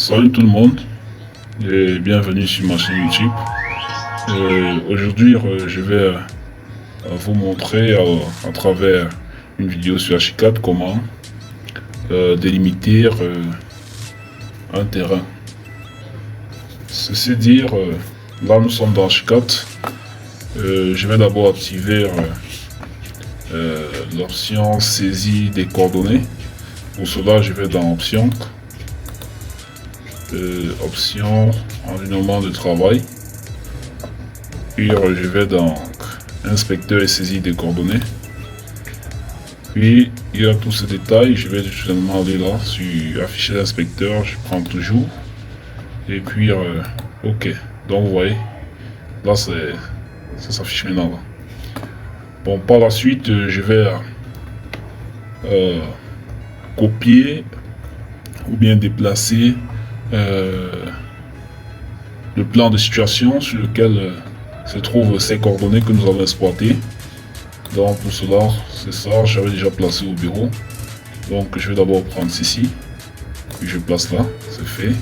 Salut tout le monde et bienvenue sur ma chaîne YouTube. Aujourd'hui, je vais vous montrer à travers une vidéo sur Archicad comment délimiter un terrain. Ceci dire, là nous sommes dans Archicad. Je vais d'abord activer l'option saisie des coordonnées. Pour cela, je vais dans option environnement de travail, puis je vais dans inspecteur et saisie des coordonnées, puis il y a tous ces détails. Je vais tout simplement aller là sur afficher l'inspecteur, je prends toujours et puis ok. Donc vous voyez là, ça s'affiche maintenant là. Bon, par la suite je vais copier ou bien déplacer le plan de situation sur lequel se trouvent ces coordonnées que nous avons exploitées. Donc pour cela, c'est ça, j'avais déjà placé au bureau. Donc je vais d'abord prendre ceci, puis je place là, c'est fait.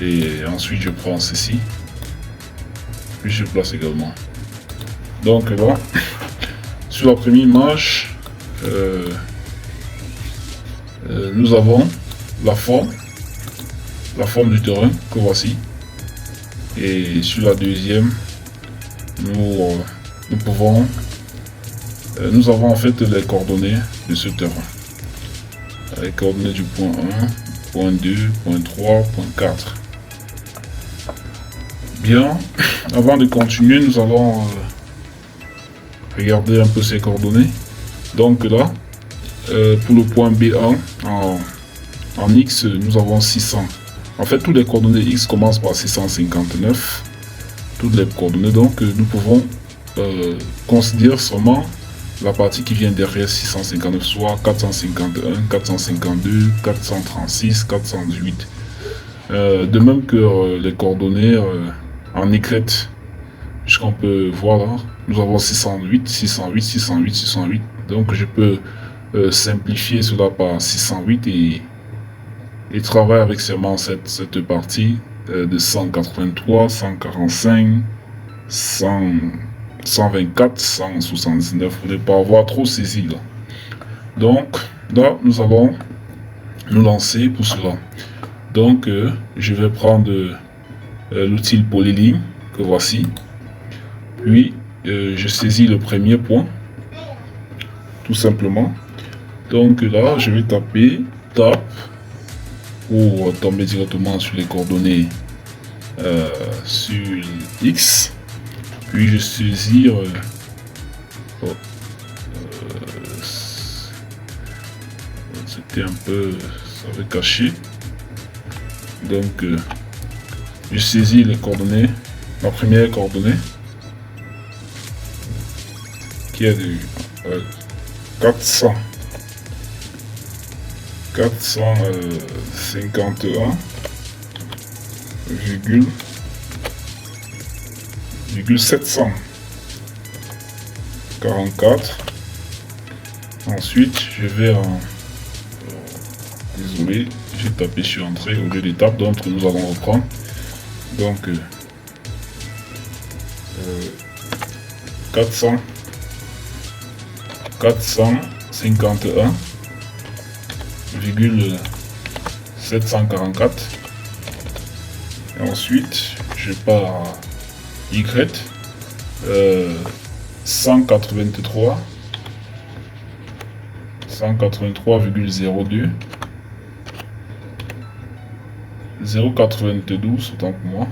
Et ensuite je prends ceci, puis je place également. Donc là, sur la première image, nous avons la forme du terrain que voici, et sur la deuxième nous avons en fait les coordonnées de ce terrain, les coordonnées du point 1, point 2, point 3, point 4. Bien, avant de continuer, nous allons regarder un peu ces coordonnées. Donc là, pour le point B1 en X, nous avons 600. En fait, toutes les coordonnées X commencent par 659. Toutes les coordonnées, donc nous pouvons considérer seulement la partie qui vient derrière 659, soit 451, 452, 436, 418. De même que les coordonnées en Y, puisqu'on peut voir là, nous avons 608, 608, 608, 608. Donc je peux simplifier cela par 608 et travailler avec seulement cette partie de 183, 145, 124, 179, pour ne pas avoir trop saisi là. Donc là, nous allons nous lancer pour cela. Donc je vais prendre l'outil polyligne que voici, puis je saisis le premier point tout simplement. Donc là, je vais taper Tab pour tomber directement sur les coordonnées sur X, puis je saisis c'était un peu, ça avait caché. Donc je saisis les coordonnées, la première coordonnée qui est de 451 744. Ensuite je vais désolé, j'ai tapé sur entrée au lieu d'étape, donc nous allons reprendre. Donc 451,744. Et ensuite je pars à Y, 183,02, 0,92 autant que moi.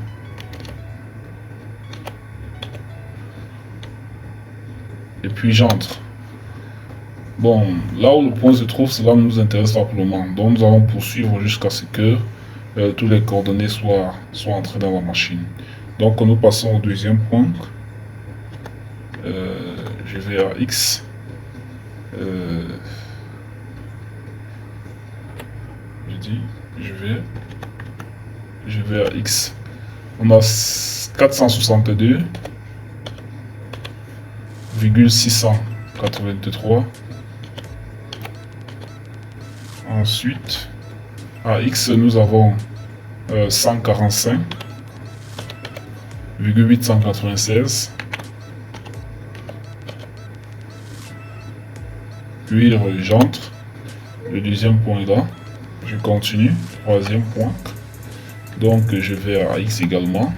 Et puis j'entre. Bon, là où le point se trouve, cela ne nous intéresse pas pour le moment. Donc nous allons poursuivre jusqu'à ce que tous les coordonnées soient entrées dans la machine. Donc nous passons au deuxième point. Je vais à X. Je vais à X. On a 462,683. Ensuite, à X, nous avons 145,896. Puis j'entre. Le deuxième point est là. Je continue. Troisième point. Donc je vais à X également.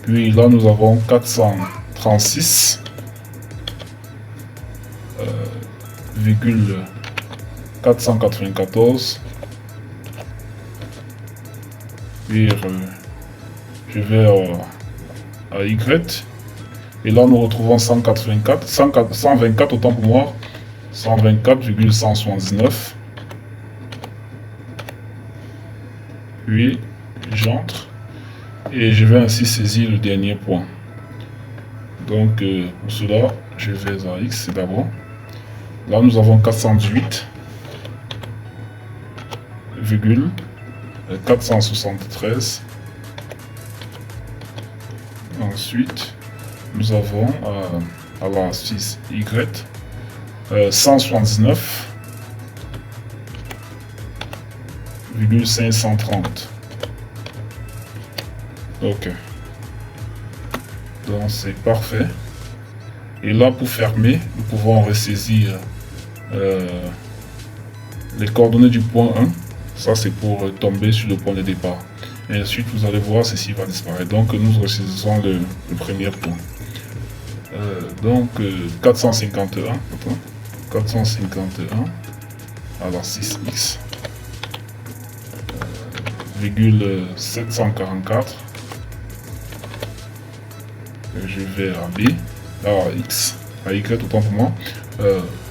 Puis là nous avons 436. 494. Puis je vais à Y. Et là nous retrouvons 124 autant pour moi. 124,179. Puis j'entre. Et je vais ainsi saisir le dernier point. Donc pour cela, je vais à X d'abord. Là nous avons 418,473. Ensuite, nous avons à la 6Y 179,530. Ok. Donc c'est parfait. Et là pour fermer, nous pouvons ressaisir les coordonnées du point 1. Ça c'est pour tomber sur le point de départ. Et ensuite vous allez voir ceci va disparaître. Donc nous ressaisissons le premier point. Donc 451 à la 6x 744. Je vais à B, à X, à Y autant pour moi.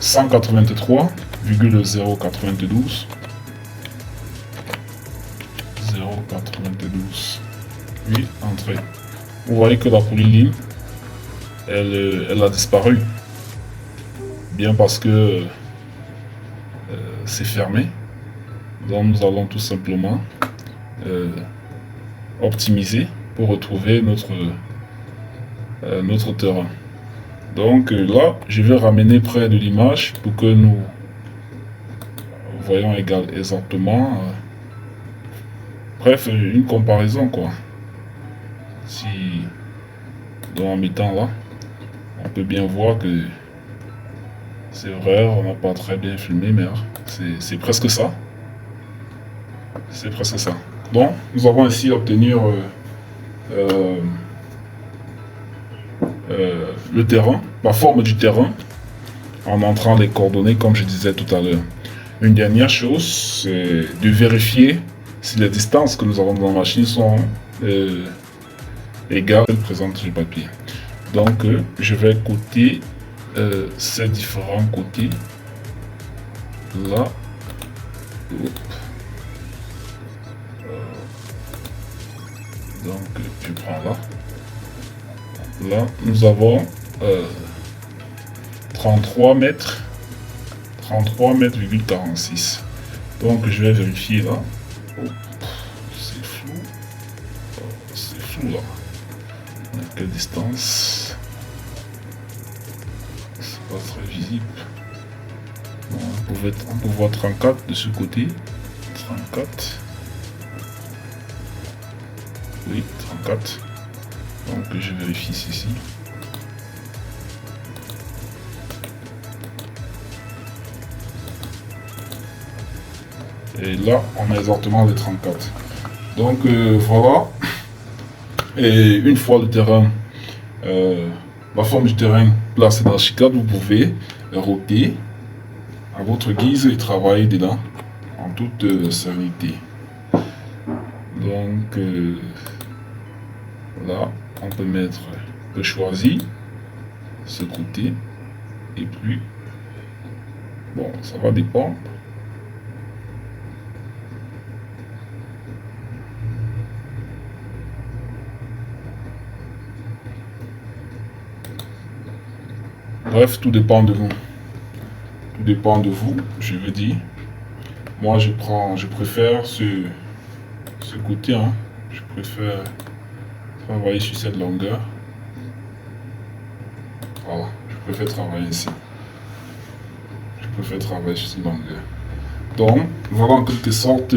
183,092. 092. Oui, entrée. Vous voyez que la polyligne, elle a disparu. Bien parce que c'est fermé. Donc nous allons tout simplement optimiser pour retrouver notre terrain. Donc là, je vais ramener près de l'image pour que nous voyons exactement. Bref, une comparaison quoi. Si en mettant là, on peut bien voir que c'est vrai, on n'a pas très bien filmé, mais c'est presque ça. C'est presque ça. Donc, nous avons ainsi obtenir le terrain, la forme du terrain, en entrant les coordonnées, comme je disais tout à l'heure. Une dernière chose, c'est de vérifier si les distances que nous avons dans la machine sont égales présentes sur le papier. Donc, je vais coter ces différents côtés là. Donc je prends là. Là nous avons 33 mètres 33,46 mètres. Donc je vais vérifier là. Oh, c'est flou. Oh, c'est flou là. À quelle distance? C'est pas très visible. Bon, on peut voir 34 de ce côté. 34. Oui, 34. Donc je vérifie ici. Et là, on a exactement les 34. Donc voilà. Et une fois le terrain, la forme du terrain placée dans Archicad, vous pouvez roter à votre guise et travailler dedans en toute sérénité. Donc là, on peut choisir ce côté et puis bon, ça va dépendre. Bref, tout dépend de vous. Tout dépend de vous, je veux dire. Moi, je préfère ce côté, hein. Je préfère travailler sur cette longueur. Voilà, je préfère travailler ici. Je préfère travailler sur cette longueur. Donc, voilà en quelque sorte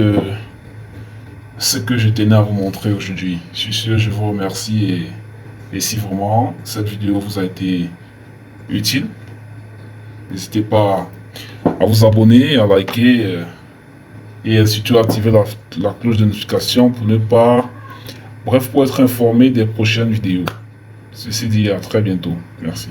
ce que je tenais à vous montrer aujourd'hui. Sur ce, je vous remercie et si vraiment cette vidéo vous a été utile, n'hésitez pas à vous abonner, à liker et surtout activer la cloche de notification pour ne pas... Bref, pour être informé des prochaines vidéos. Ceci dit, à très bientôt. Merci.